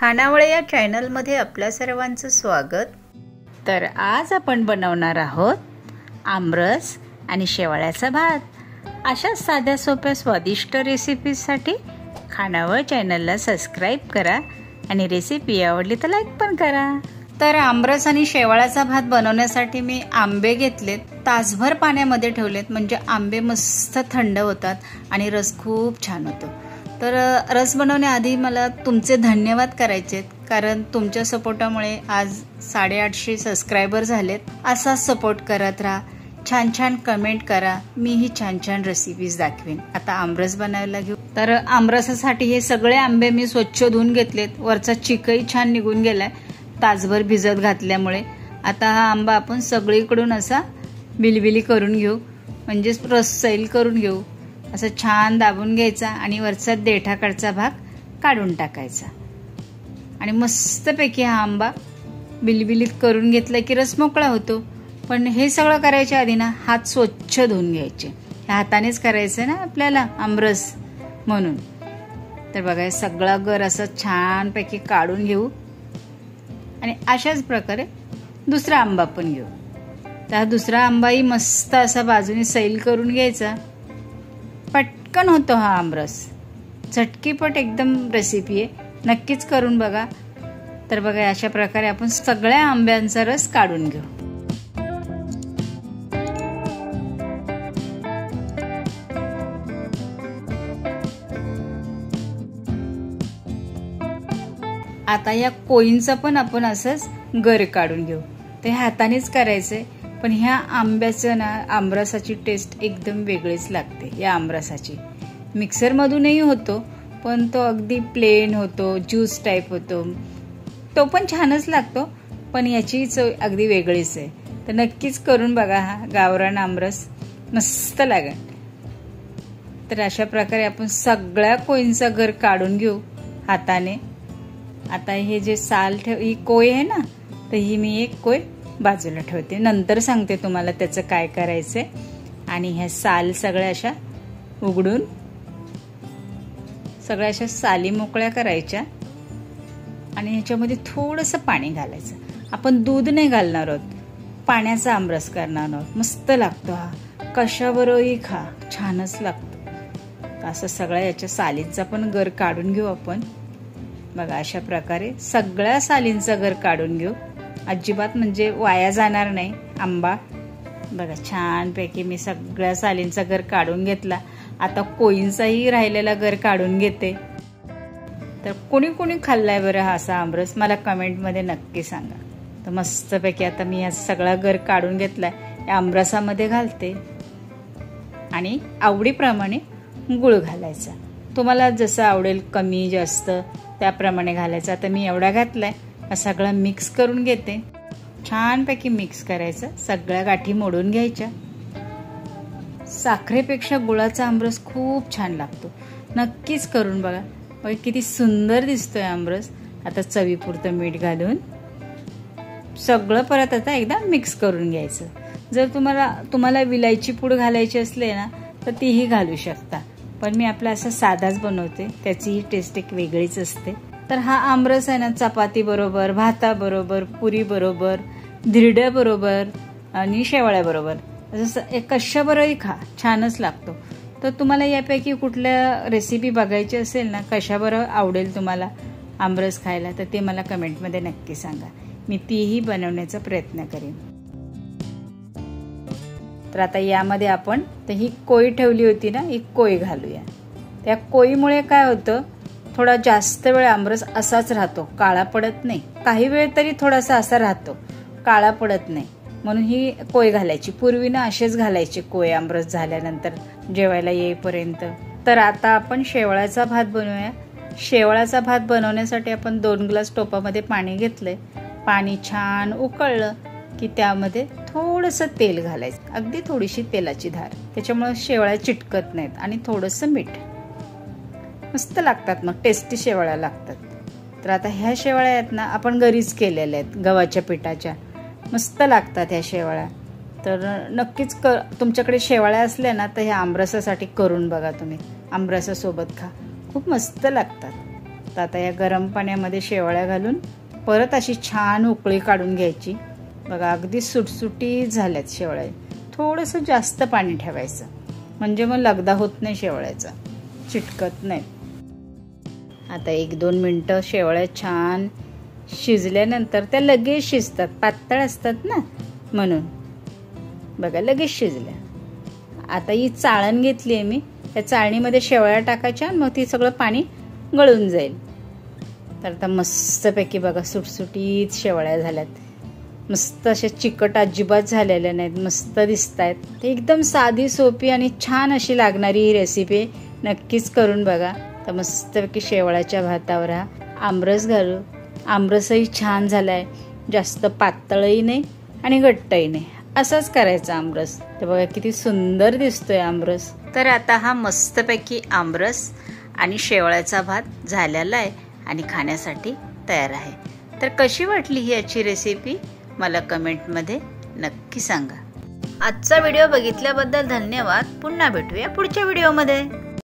खानावळ या चॅनलमध्ये आपल्या सर्वांचं स्वागत। तर आज आपण बनवणार आहोत आमरस आणि शेवाळ्याचा भात। अशा साध्या सोप्या स्वादिष्ट रेसिपीसाठी खानावळ चॅनलला सबस्क्राइब करा आणि रेसिपी आवडली तर लाईक पण करा। तर आमरस आणि शेवाळ्याचा भात बनवण्यासाठी मी आंबे घेतलेत, तासभर पाण्यामध्ये ठेवलेत, म्हणजे आंबे मस्त थंड होतात आणि रस खूप छान होतो। तर रस बनवण्याआधी मला तुमचे धन्यवाद करायचे, कारण तुमच्या सपोर्टामुळे आज 850 सबस्क्रायबर झालेत। असा सपोर्ट करत राहा, छान छान कमेंट करा, मीही छान छान रेसिपीज दाखवेन। आता आमरस बनायला घेऊ। तर आमरसासाठी हे सगळे आंबे मी स्वच्छ धुवून घेतलेत, वरचा चिकही छान निघून गेलाय तासभर भिजत घातल्यामुळे। आता हा आंबा आपण सगळीकडून असा बिलबिली करून घेऊ, म्हणजे रस सैल करून घेऊ। असं छान दाबून घ्यायचा आणि वरचा देठाकडचा भाग काढून टाकायचा आणि मस्तपैकी हा आंबा बिलबिलीत करून घेतला की रस मोकळा होतो। पण हे सगळं करायच्या आधी ना हात स्वच्छ धुवून घ्यायचे, ह्या हातानेच करायचं ना आपल्याला आमरस म्हणून। तर बघा हे सगळा गर असं छानपैकी काढून घेऊ आणि अशाच प्रकारे दुसरा आंबा पण घेऊ। तर दुसरा आंबाही मस्त असा बाजूने सैल करून घ्यायचा। पटकन होतो हा आमरस, झटकीपट एकदम रेसिपी आहे, नक्कीच करून बघा। तर बघा अशा प्रकारे आपण सगळ्या आंब्यांचा रस काढून घेऊ। आता या कोईंचा पण आपण असंच गर काढून घेऊ। ते हातानेच करायचंय, पण ह्या आंब्याचं ना आमरसाची टेस्ट एकदम वेगळीच लागते। या आमरसाची मिक्सर मधूनही होतो, पण तो अगदी प्लेन होतो, ज्यूस टाइप होतो, तो पण छानच लागतो, पण याची चव अगदी वेगळीच आहे। तर नक्कीच करून बघा, हा गावरान आमरस मस्त लागेल। तर अशा प्रकारे आपण सगळ्या कोईंचा गर काढून घेऊ हाताने। आता हे जे साल ही कोय आहे ना, तर ही मी एक कोय बाजूला ठेवते, नंतर सांगते तुम्हाला त्याचं काय करायचंय। आणि ह्या साल सगळ्या अशा उघडून सगळ्या अशा साली मोकळ्या करायच्या आणि ह्याच्यामध्ये थोडंसं पाणी घालायचं। आपण दूध नाही घालणार आहोत, पाण्याचा आमरस करणार आहोत। मस्त लागतो हा, कशाबरोबरही खा, छानच लागतो। असं सगळ्या याच्या सालींचा पण गर काढून घेऊ आपण। बघा अशा प्रकारे सगळ्या सालींचा गर काढून घेऊ, अजिबात म्हणजे वाया जाणार नाही आंबा। बघा छानपैकी मी सगळ्या सालींचा गर काढून घेतला। आता कोईंचाही राहिलेला गर काढून घेते। तर कोणी कोणी खाल्लाय बरं हा असा आमरस, मला कमेंटमध्ये नक्की सांगा। तर मस्तपैकी आता मी हा सगळा गर काढून घेतलाय, या आमरसामध्ये घालते आणि आवडीप्रमाणे गुळ घालायचा। तुम्हाला जसं आवडेल कमी जास्त त्याप्रमाणे घालायचं। आता मी एवढा घातलाय, सगळा मिक्स करून घेते। छानपैकी मिक्स करायचं, सगळ्या गाठी मोडून घ्यायच्या। साखरेपेक्षा गुळाचा आमरस खूप छान लागतो, नक्कीच करून बघा। बघा किती सुंदर दिसतोय आमरस। आता चवीपुरतं मीठ घालून सगळं परत आता एकदा मिक्स करून घ्यायचं। जर तुम्हाला विलायची पूड घालायची असले ना तर तीही घालू शकता, पण मी आपला असा साधाच बनवते, त्याचीही टेस्ट एक वेगळीच असते। तर हा आमरस आहे ना चपाती बरोबर, भाता बरोबर, पुरी बरोबर, धिरड्या बरोबर आणि शेवाळ्या बरोबर, असं कशाबरोबरही खा, छानच लागतो। तर तुम्हाला यापैकी कुठल्या रेसिपी बघायची असेल ना, कशाबरोबर आवडेल तुम्हाला आमरस खायला, तर ते मला कमेंटमध्ये नक्की सांगा, मी तीही बनवण्याचा प्रयत्न करेन। तर आता यामध्ये आपण तर ही कोई ठेवली होती ना, ही कोई घालूया। त्या कोईमुळे काय होतं, थोडा जास्त वेळ आमरस असाच राहतो, काळा पडत नाही। काही वेळ तरी थोडासा असा राहतो, काळा पडत नाही, म्हणून ही कोय घालायची। पूर्वी ना असेच घालायचे कोय आमरस झाल्यानंतर जेवायला येईपर्यंत। तर आता आपण शेवाळ्याचा भात बनवूया। शेवाळ्याचा भात बनवण्यासाठी आपण 2 ग्लास टोपामध्ये पाणी घेतलंय। पाणी छान उकळलं की त्यामध्ये थोडंसं तेल घालायचं, अगदी थोडीशी तेलाची धार, त्याच्यामुळे शेवाळ्या चिटकत नाहीत, आणि थोडंसं मीठ। मस्त लागतात, मग टेस्टी शेवाळ्या लागतात। तर आता ह्या शेवाळ्या आहेत ना आपण घरीच केलेल्या आहेत, गव्हाच्या पिठाच्या, मस्त लागतात ह्या शेवाळ्या। तर नक्कीच तुमच्याकडे शेवाळ्या असल्या ना तर ह्या आमरसासाठी करून बघा तुम्ही, आमरसासोबत खा, खूप मस्त लागतात। तर आता या गरम पाण्यामध्ये शेवळ्या घालून परत अशी छान उकळी काढून घ्यायची. बघा अगदी सुटसुटीत झाल्यात शेवळ्या. थोडंसं जास्त पाणी ठेवायचं म्हणजे मग लगदा होत नाही शेवळ्याचा, चिटकत नाही. आता 1-2 मिनटं शेवळ्या छान शिजल्यानंतर त्या लगेच शिजतात, पातळ असतात ना म्हणून. बघा लगेच शिजल्या. आता ही चाळण घेतली आहे मी, त्या चाळणीमध्ये शेवळ्या टाकायच्या, मग ती सगळं पाणी गळून जाईल. तर आता मस्तपैकी बघा सुटसुटीत शेवळ्या झाल्यात. मस्त अशा चिकट अजिबात झालेल्या नाहीत, मस्त दिसत आहेत. ते एकदम साधी सोपी आणि छान अशी लागणारी ही रेसिपी नक्कीच करून बघा. तर मस्तपैकी शेवळ्याच्या भातावर हा आमरस घालू. आमरसही छान झालाय, जास्त पातळही नाही आणि घट्टही नाही, असंच करायचं आमरस. तर बघा किती सुंदर दिसतोय आमरस. तर आता हा मस्तपैकी आमरस आणि शेवळ्याचा भात झालेला आहे आणि खाण्यासाठी तयार आहे. तर कशी वाटली ही याची रेसिपी मला कमेंटमध्ये नक्की सांगा. आजचा व्हिडिओ बघितल्याबद्दल धन्यवाद. पुन्हा भेटूया पुढच्या व्हिडिओमध्ये.